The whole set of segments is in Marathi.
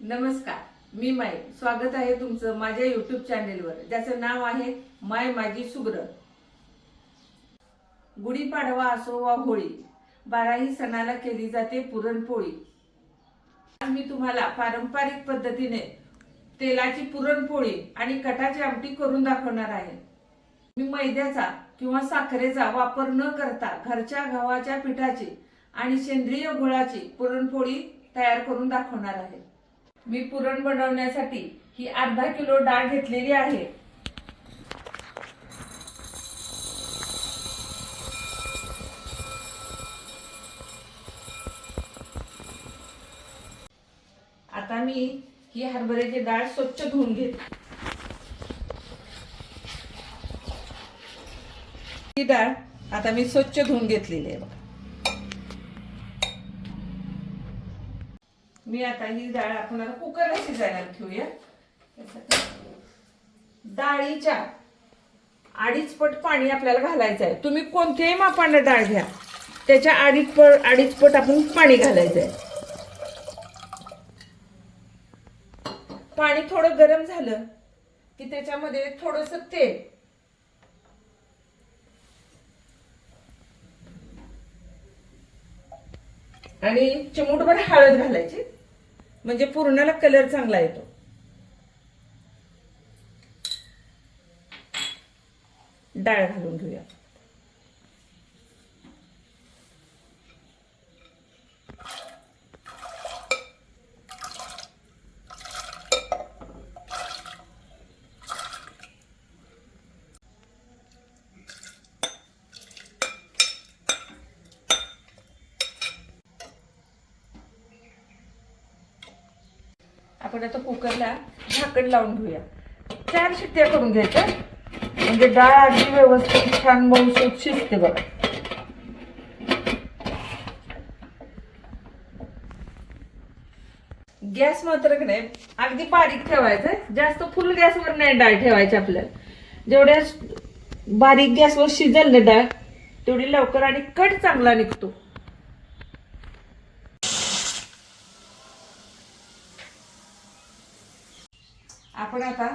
नमस्कार, मी माई. स्वागत आहे तुमचं माझ्या YouTube चॅनेलवर, ज्याचं नाव आहे माय माझी सुग्र. गुढीपाडवा असो वा होळी, 12ही सणाला केली जाते पुरणपोळी. आज मी तुम्हाला पारंपरिक पद्धतीने तेलाची पुरणपोळी आणि कटाची आमटी करून दाखवणार आहे. मी मैद्याचा किंवा साखरेचा वापर न करता घरच्या गव्हाच्या पिठाची आणि सेंद्रिय गुळाची पुरणपोळी तयार करून दाखवणार आहे. मी पुरण बनवण्यासाठी ही अर्धा किलो डाळ घेतलेली आहे. आता मी ही हरभऱ्याची डाळ स्वच्छ धुवून घेते. ही डाळ आता मी स्वच्छ धुवून घेतलेली आहे. मी आता ही डाळ आपण कुकरला शिजायला ठेवूया. डाळीच्या 2.5 पट पाणी आपल्याला घालायचं आहे. तुम्ही कोणत्याही मापाने डाळ घ्या, त्याच्या 2.5 पट आपण पाणी घालायचं आहे. पाणी थोडं गरम झालं की त्याच्यामध्ये थोडंसं तेल आणि चिमूटभर हळद घालायची, म्हणजे पुरणाला कलर चांगला येतो. डाळ घालून घेऊया. आपण आता कुकरला झाकण लावून घेऊया. 4 शिट्ट्या करून घ्यायच्या, म्हणजे डाळ अगदी व्यवस्थित छान मऊसूत शिजते बघा. गॅस मात्र की नाही अगदी बारीक ठेवायचा. जास्त फुल गॅसवर नाही डाळ ठेवायची आपल्याला. जेवढ्या बारीक गॅसवर शिजेल ना डाळ, तेवढी लवकर आणि कट चांगला निघतो. आपण आता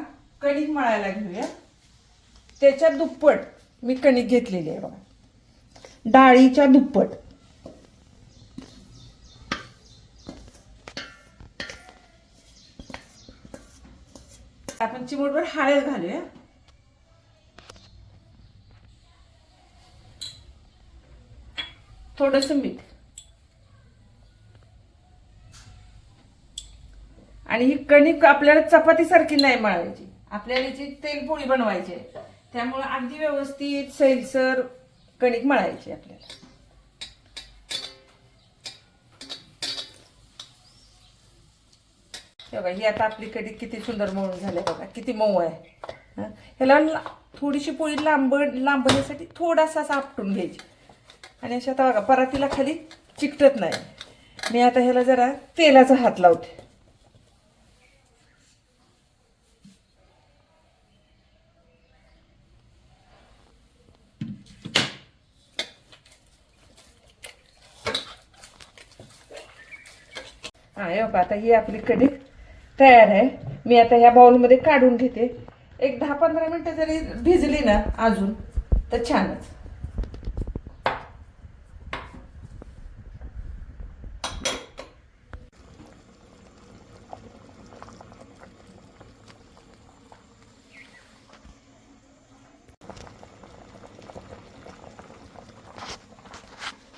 कणिक मळायला घेऊया. त्याच्या दुप्पट मी कणिक घेतलेली आहे बघा, डाळीच्या दुप्पट. आपण चिमूटभर हळद घालूया. थोडंसं मीठ आणि ही कणिक आपल्याला चपातीसारखी नाही मळायची, आपल्याला याची तेलपोळी बनवायची आहे. त्यामुळे अगदी व्यवस्थित सैलसर कणिक मळायची आपल्याला. बघा ही आता आपली कणिक किती सुंदर मळून झाली बघा, किती मऊ आहे. ह्याला थोडीशी पोळी लांबण्यासाठी थोडासा आपटून घ्यायची आणि अशा आता बघा परातीला खाली चिकटत नाही. मी आता ह्याला जरा तेलाचा हात लावते. आता ही आपली कणिक तयार आहे. मी आता ह्या बाउलमध्ये काढून घेते. एक 10-15 मिनिटं जरी भिजली ना अजून तर छानच.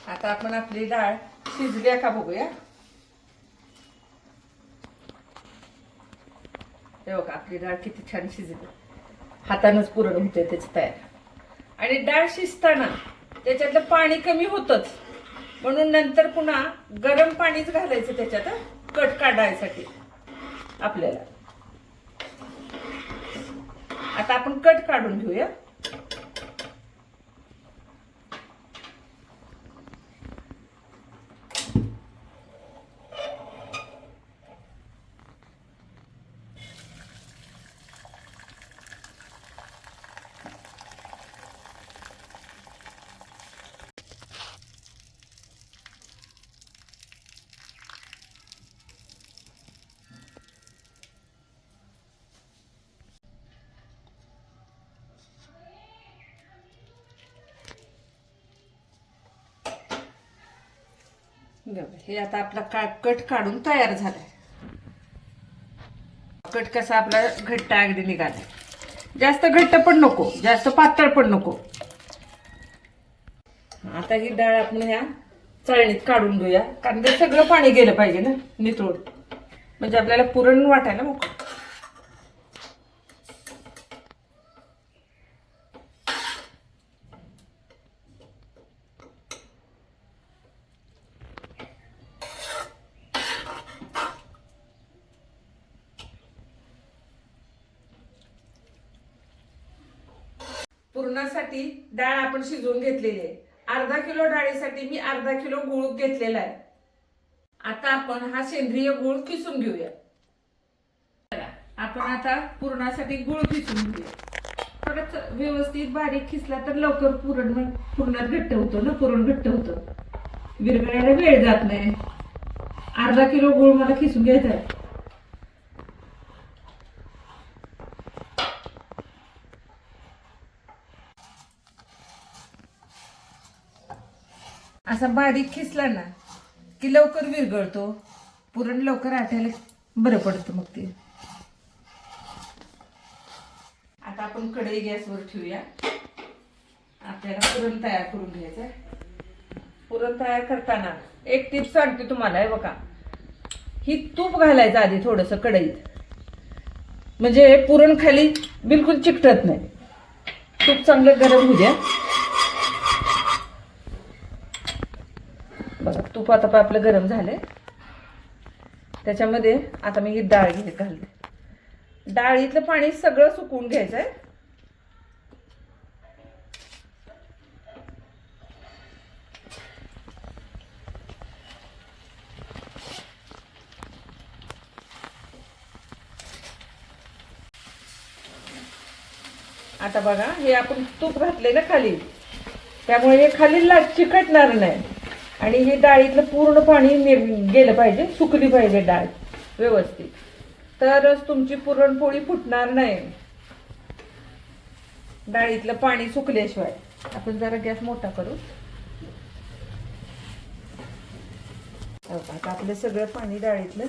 आता आपण आपली डाळ शिजली का बघूया. हे बघा आपली डाळ किती छान शिजली. हातानच पुरण होते त्याच तयार. आणि डाळ शिजताना त्याच्यातलं पाणी कमी होतच, म्हणून नंतर पुन्हा गरम पाणीच घालायचं त्याच्यात कट काढायसाठी आपल्याला. आता आपण कट काढून घेऊया. हे आता आपला कट काढून तयार झालाय. कट कसा आपला घट्ट अगदी निघालाय. जास्त घट्ट पण नको, जास्त पातळ पण नको. आता ही डाळ आपण ह्या चाळणीत काढून घेऊया, कारण ते सगळं पाणी गेलं पाहिजे ना निथळून, म्हणजे आपल्याला पुरण वाटायला मोकळं. पुरणासाठी डाळ आपण शिजवून घेतलेली आहे. अर्धा किलो डाळीसाठी मी अर्धा किलो गूळ घेतलेला आहे. आता आपण हा सेंद्रिय गूळ किसून घेऊया. आपण आता पुरणासाठी गूळ किसून घेऊया. थोडं व्यवस्थित बारीक किसला तर लवकर पुरणात घट्ट होतो ना, पुरण घट्ट होतं, विरघळायला वेळ जात नाही. अर्धा किलो गूळ मला किसून घ्यायचा आहे. असा बारीक खिसला ना की लवकर विरघळतो, पुरण लवकर आटायला बरं पडतं मग ते. आता आपण कढई गॅसवर ठेवूया. आपल्याला पुरण तयार करून घ्यायचं. पुरण तयार करताना एक टिप सांगते तुम्हाला, आहे बघा, ही तूप घालायचं आधी थोडंसं कढईत, म्हणजे पुरण खाली बिलकुल चिकटत नाही. तूप चांगलं गरम होऊ द्या. बघा तूप आता आपलं गरम झालंय. त्याच्यामध्ये आता मी ही डाळ घालते. डाळीतलं पाणी सगळं सुकवून घ्यायचंय. आता बघा हे आपण तूप घातले ना खाली, त्यामुळे हे खाली चिकटणार नाही. आणि हे डाळीतलं पूर्ण पाणी गेलं पाहिजे, सुकली पाहिजे डाळ व्यवस्थित, तरच तुमची पुरणपोळी फुटणार नाही. डाळीतलं पाणी सुकल्याशिवाय. आपण जरा गॅस मोठा करू. आता आपलं सगळं पाणी डाळीतलं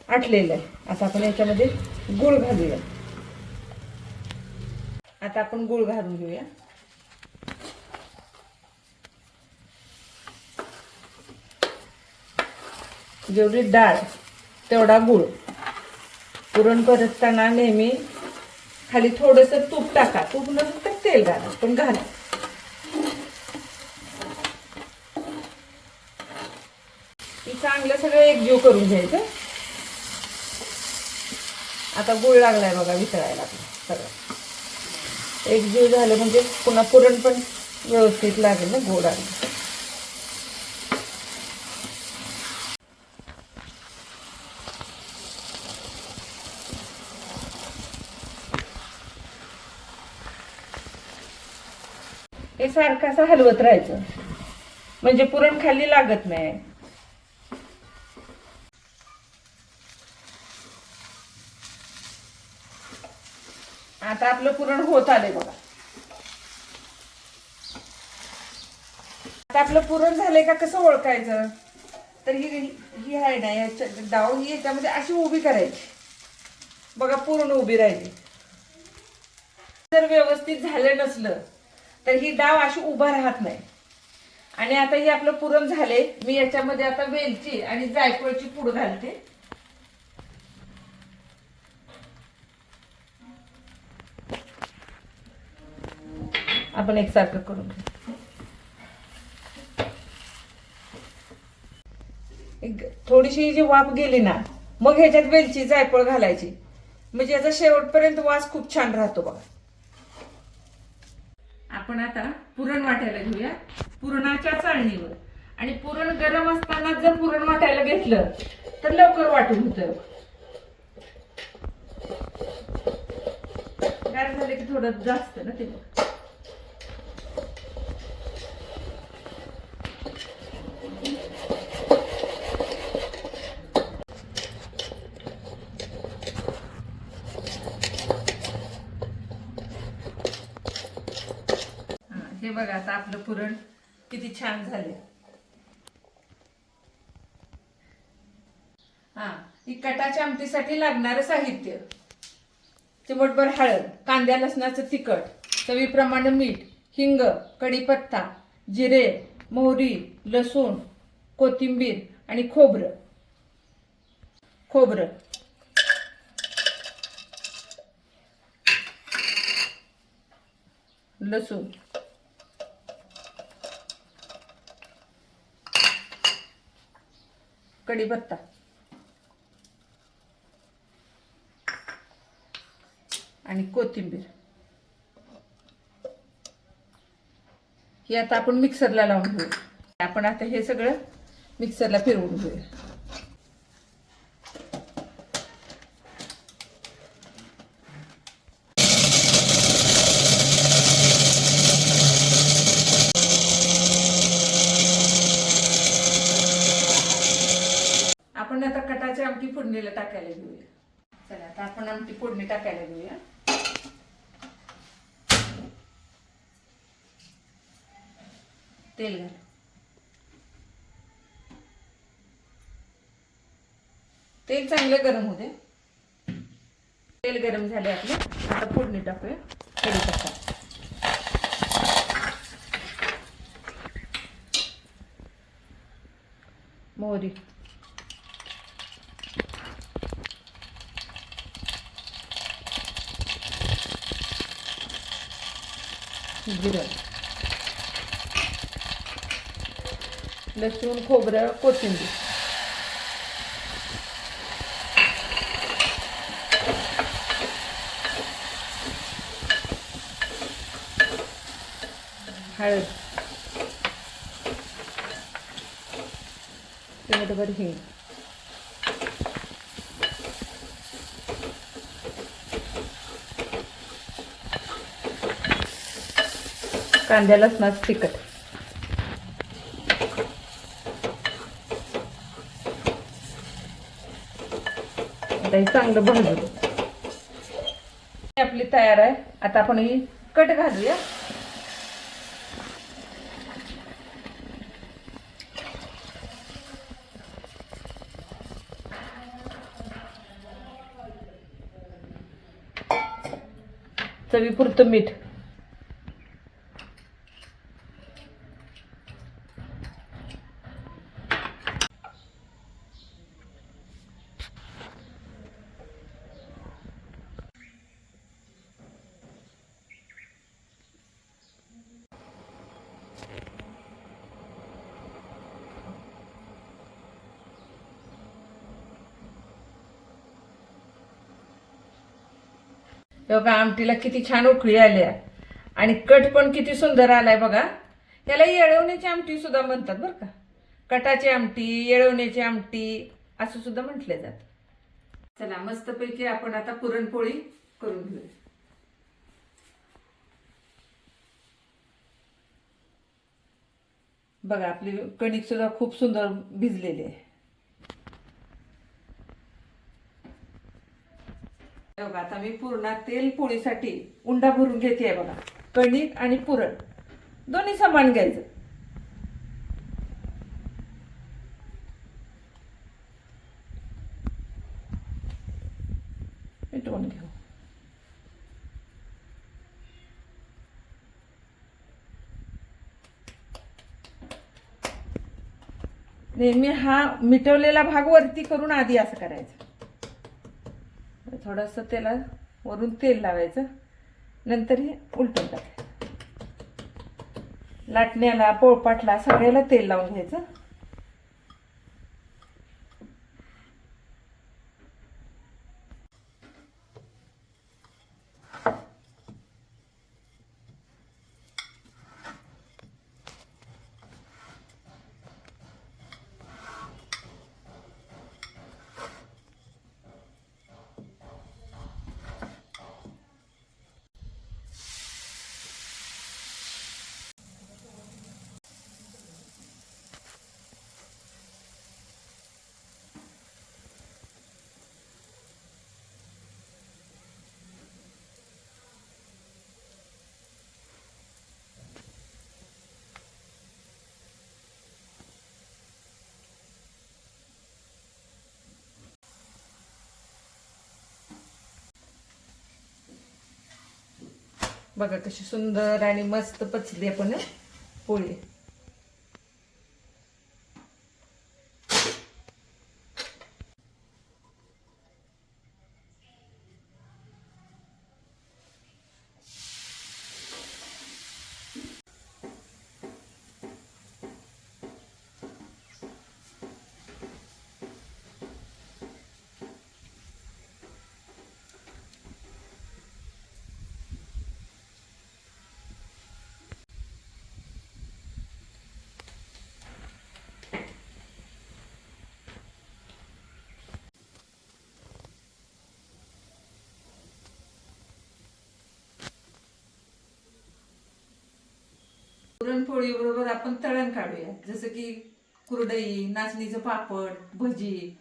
आटलेलं आहे. आता आपण याच्यामध्ये गूळ घालूया. आता आपण गूळ घालून घेऊया. जेवढी डाळ तेवढा गूळ. पुरण परतताना नेहमी खाली थोडंसं तूप टाका. तूप नसेल तर तेल घाला, पण घाला. चांगलं सगळं एकजीव करून घ्यायचं. आता गूळ लागलाय बघा वितळायला सगळं एकजीव झालं म्हणजे पुन्हा पुरण पण व्यवस्थित लागेल ना गोड आलं. हे सारखं असं हलवत राहायचं म्हणजे पुरण खाली लागत नाही. आता आपलं पुरण होत आलंय बघा. आता आपलं पुरण झालंय का कसं ओळखायचं, तर ही आहे ना डाव, ही याच्यामध्ये अशी उभी करायची बघा, पूर्ण उभी राहिली. जर व्यवस्थित झालं नसलं तर ही डाव अशी उभा राहत नाही. आणि आता हे आपलं पुरण झाले. मी याच्यामध्ये आता वेलची आणि जायफळची पूड घालते. आपण एकसारखं करून घेऊ. थोडीशी जी वाफ गेली ना, मग ह्याच्यात वेलची जायफळ घालायची, म्हणजे याचा शेवटपर्यंत वास खूप छान राहतो बघा. आपण आता पुरण वाटायला घेऊया पुरणाच्या चाळणीवर. आणि पुरण गरम असताना जर पुरण वाटायला घेतलं तर लवकर वाटून होतं. गार झाले की थोडं जास्त ना ते. हे बघा आता आपलं पुरण किती छान झाले. ही कटाच्या आमटीसाठी लागणारं साहित्य: चिमटभर हळद, कांद्या लसणाचं तिखट, चवीप्रमाणे मीठ, हिंग, कढीपत्ता, जिरे, मोहरी, लसूण, कोथिंबीर आणि खोबरं. लसूण, कढीपत्ता आणि कोथिंबीर. हे आता आपण मिक्सरला लावून घेऊया. आपण आता हे सगळं मिक्सरला फिरवून घेऊया. आपण आता कटाची आमटी फोडणीला टाकायला घेऊया. चला आता आपण आमटी फोडणी टाकायला घेऊया. तेल घाल. तेल चांगलं गरम होऊ दे. तेल गरम झाले आपले. आता फोडणी टाकूया. कढीपत्ता, मोहरी, जिरं, लसूण, खोबरं, कोथिंबीर. हळद, चिमटभर हिंग, कांद्या लसणाचं तिखट. आता हे चांगलं भाजू. आपली तयार आहे. आता आपण ही कट घालूया. चवीपुरतं मीठ, बघा आमटीला किती छान उकळी आल्या आणि कट पण किती सुंदर आलाय बघा. याला येळवण्याची आमटी सुद्धा म्हणतात बरं का. कटाची आमटी, येळवण्याची आमटी असं सुद्धा म्हटले जातं. चला मस्तपैकी आपण आता पुरणपोळी करून घेऊया. बघा आपली कणिक सुद्धा खूप सुंदर भिजलेली आहे. बघा आता मी पुरणात तेल पोळीसाठी उंडा भरून घेते बघा. कणिक आणि पुरण दोन्ही समान घ्यायचं. मिटवून घेऊ. नेहमी हा मिटवलेला भाग वरती करून आधी असं करायचं. थोडंसं त्याला वरून तेल लावायचं, नंतर हे उलटून टाकायचं. लाटण्याला, पोळपाटला सगळ्याला तेल लावून घ्यायचं. बघा कशी सुंदर आणि मस्त पचली आपण पोळी. पुरणपोळी बरोबर आपण तळण काढूया, जसं की कुरडई, नाचणीचं पापड, भजी.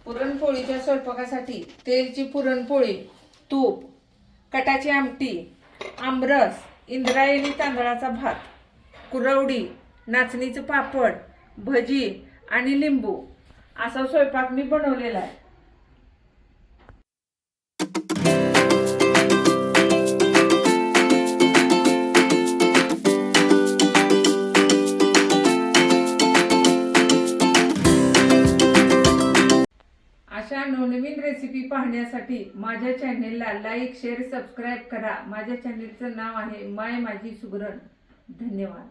पुरणपोळीच्या स्वयंपाकासाठी तेलची पुरणपोळी, तूप, कटाची आमटी, आमरस, इंद्रायणी तांदळाचा भात, कुरवडी, नाचणीचं पापड, भजी आणि लिंबू असा स्वयंपाक मी बनवलेला आहे. अशा नवनवीन रेसिपी पाहण्यासाठी माझ्या चॅनेलला लाईक, शेअर, सबस्क्राईब करा. माझ्या चॅनेलचं नाव आहे माय माझी सुगरण. धन्यवाद.